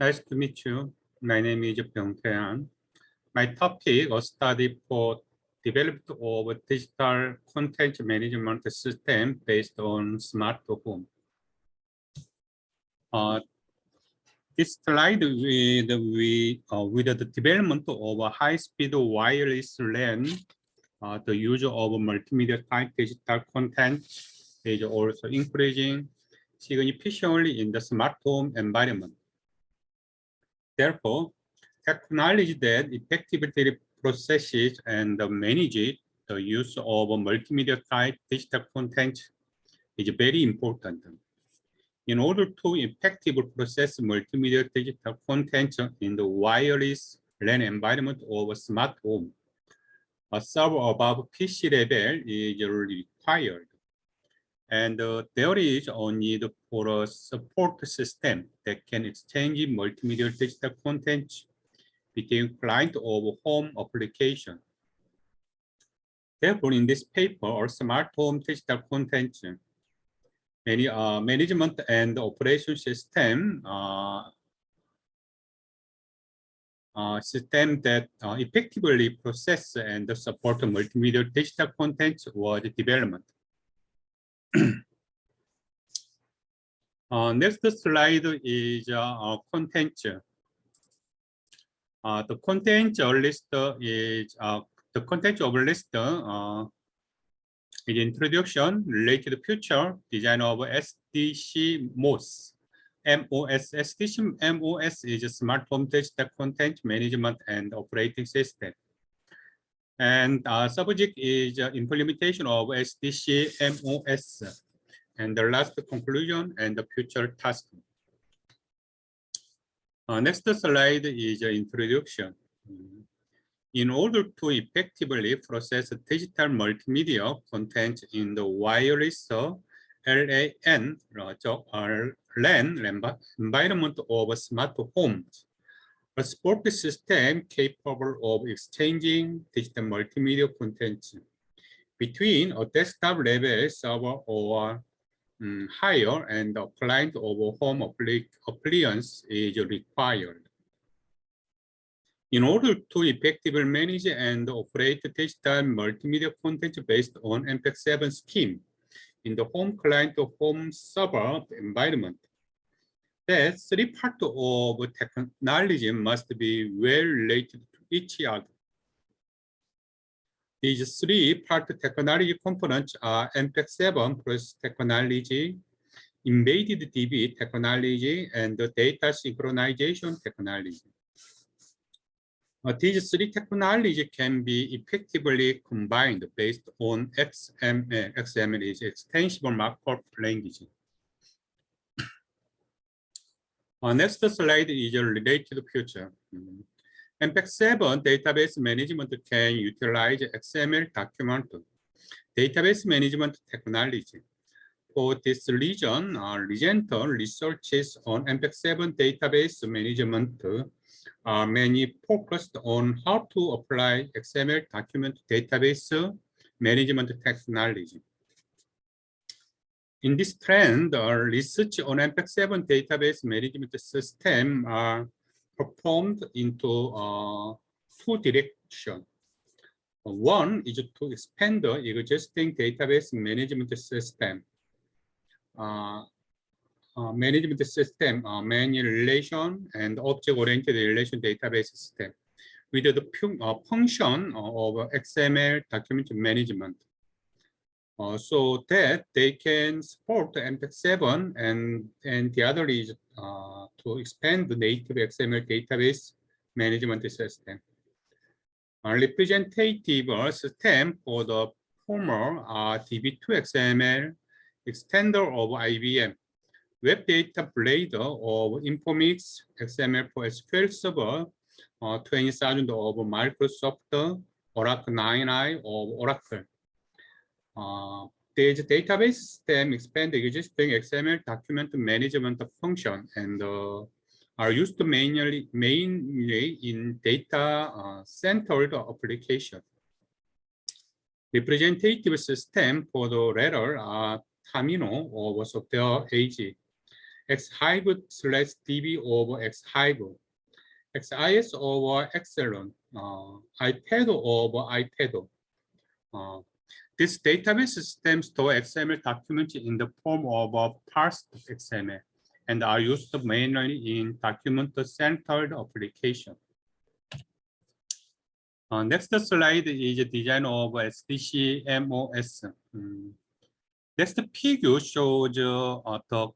Nice to meet you. My name is Byeongtae Ahn. My topic, a study for development of digital content management system based on smart home. This slide with the development of a high-speed wireless LAN, the use of multimedia type digital content is also increasing significantly in the smart home environment. Therefore, technology that effectively processes and manages the use of multimedia type digital content is very important. In order to effectively process multimedia digital content in the wireless LAN environment of a smart home, a server above PC level is required. And there is a need for a support system that can exchange multimedia digital content between client of home application. Therefore, in this paper, our smart home digital content management and operation system system that effectively process and support multimedia digital content was development. Next slide is content. The content list is the content of list is introduction, related feature, design of Sdc Mos. Sdc Mos is a smart home digital content management and operating system. And subject is implementation of Sdc Mos. And the last conclusion and the future task. Next slide is introduction. In order to effectively process digital multimedia content in the wireless LAN environment of smart homes, a support system capable of exchanging digital multimedia content between a desktop level server or higher and the client of home appliance is required. In order to effectively manage and operate digital multimedia content based on MPEG-7 scheme in the home client or home server environment, the three parts of technology must be well related to each other. These three-part technology components are MPEG-7 process technology, embedded DB technology, and the data synchronization technology. These three technologies can be effectively combined based on XML. XML is extensible markup language. Next slide is related future. MPEG-7 database management can utilize XML document database management technology. For this reason, recent researches on MPEG-7 database management are mainly focused on how to apply XML document database management technology. In this trend, research on MPEG-7 database management system are performed into two directions. One is to expand the existing database management system. Many relation and object-oriented relation database system with the function of XML document management. So that they can support MPEG-7 and the other is to expand the native XML database management system. A representative system for the former DB2 XML, extender of IBM, Web Data Blade of Informix, XML for SQL Server, 20,000 of Microsoft, Oracle 9i of Oracle. These database system expand the existing XML document management function and are used mainly in data-centered application. Representative system for the latter are Tamino of Software AG, xhive/db over xhive, xis over xelon, ipad over ipad. This database system store XML documents in the form of a parsed XML and are used mainly in document-centered application. Next slide is a design of Sdcmos. Next figure shows the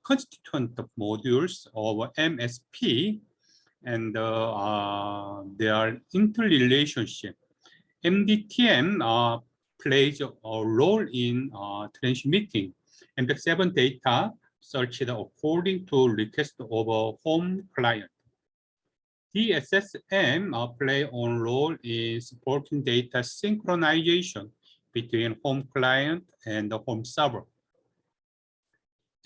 constituent modules of MSP and their interrelationship. MDTM plays a role in transmitting MPEG-7 data searched according to request of a home client. DSSM play a role in supporting data synchronization between home client and the home server.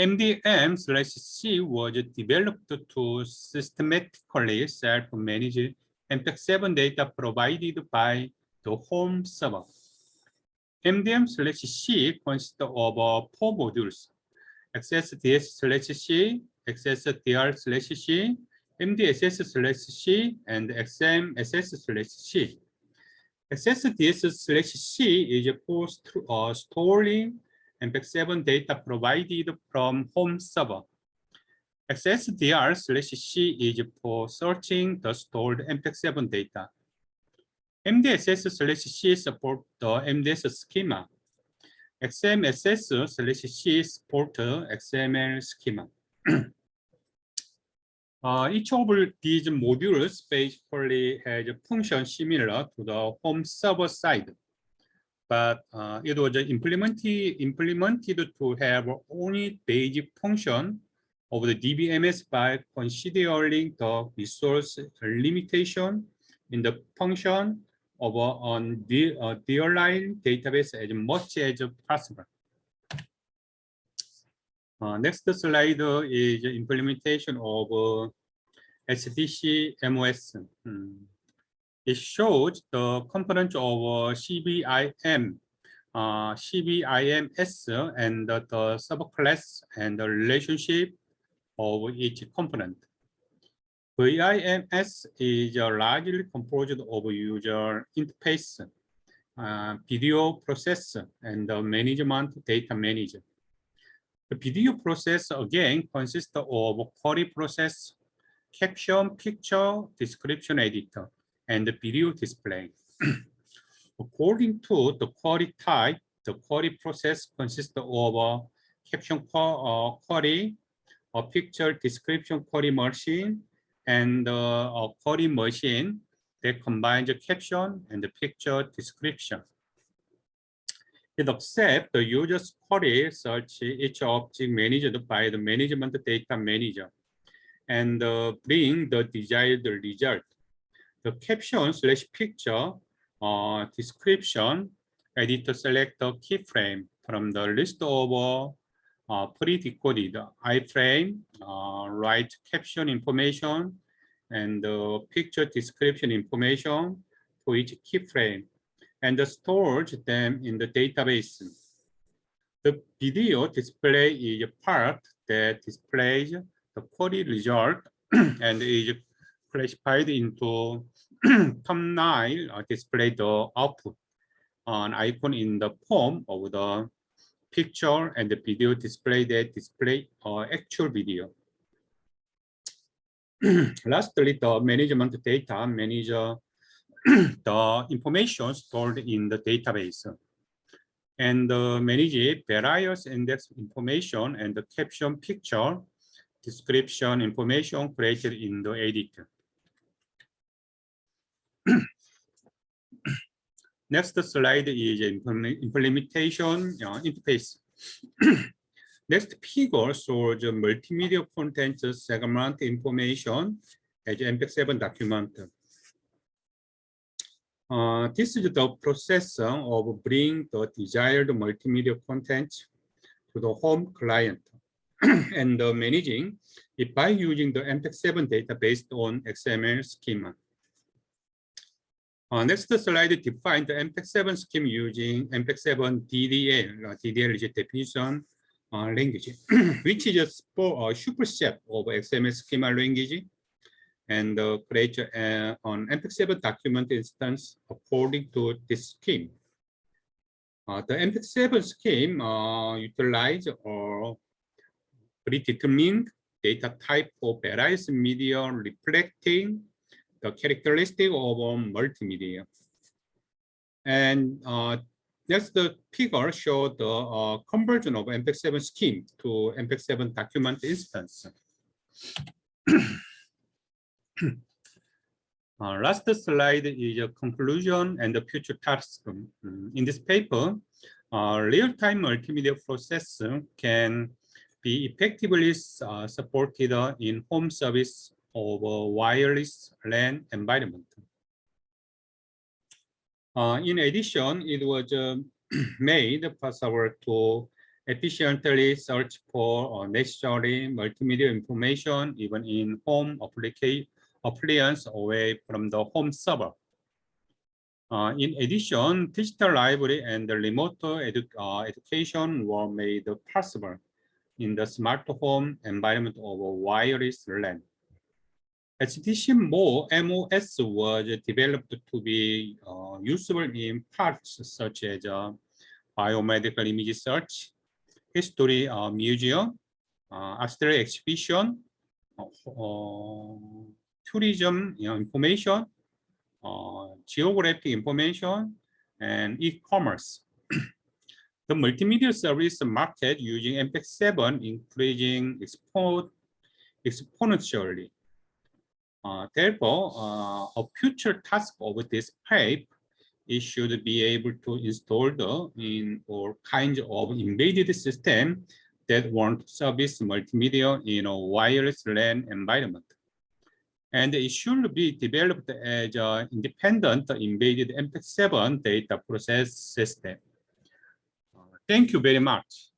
MDM/C was developed to systematically self-manage MPEG-7 data provided by the home server. MDM/C consists of 4 modules: XSDS/C, XSDR/C, MDSS/C, and XMSS/C. XSDS/C is for storing MPEG-7 data provided from home server. XSDR/C is for searching the stored MPEG-7 data. MDSS/C support the MDS schema. XMSS/C support XML schema. Each of these modules basically has a function similar to the home server side, but it was implemented to have only basic function of the DBMS by considering the resource limitation in the function of the DLine database as much as possible. Next slide is implementation of Ssdcmos. It shows the components of CBIM, CBIMS, and the subclass and the relationship of each component. VIMS is largely composed of user interface, video processor, and the management data manager. The video process again consists of query process, caption, picture, description editor, and the video display. According to the query type, the query process consists of a caption query, a picture description query machine, and a query machine that combines the caption and the picture description. It accepts the user's query search each object managed by the management data manager and bring the desired result. The caption/picture description editor select the keyframe from the list of pre-decoded iframe, write caption information, and picture description information for each keyframe, and stores them in the database. The video display is a part that displays the query result and is classified into thumbnail, display the output, an icon in the form of the picture, and the video display that display actual video. Lastly, the management data manager the information stored in the database and manage various index information and the caption, picture, description information created in the editor. Next slide is implementation interface. Next figure shows multimedia content segment information as MPEG-7 document. This is the process of bringing the desired multimedia content to the home client and managing it by using the MPEG-7 data based on XML schema. Next slide defines the MPEG-7 scheme using MPEG-7 DDL. DDL is a definition language, which is a superset of XML schema language, and create an MPEG-7 document instance according to this scheme. The MPEG-7 scheme utilize or predetermined data type for various media reflecting the characteristic of multimedia. And that's the figure show the conversion of MPEG-7 scheme to MPEG-7 document instance. Last slide is a conclusion and the future task. In this paper, real-time multimedia process can be effectively supported in home service of a wireless LAN environment. In addition, it was made possible to efficiently search for necessary multimedia information even in home appliance away from the home server. In addition, digital library and the remote education were made possible in the smart home environment of a wireless LAN. Ssdc Mos was developed to be useful in parts such as biomedical image search, history museum, Australia exhibition, tourism information, geographic information, and e-commerce. The multimedia service market using MPEG-7 increasing exponentially. Therefore, a future task of this type it should be able to install in all kinds of embedded system that want to service multimedia in a wireless LAN environment. And it should be developed as an independent embedded MPEG-7 data process system. Thank you very much.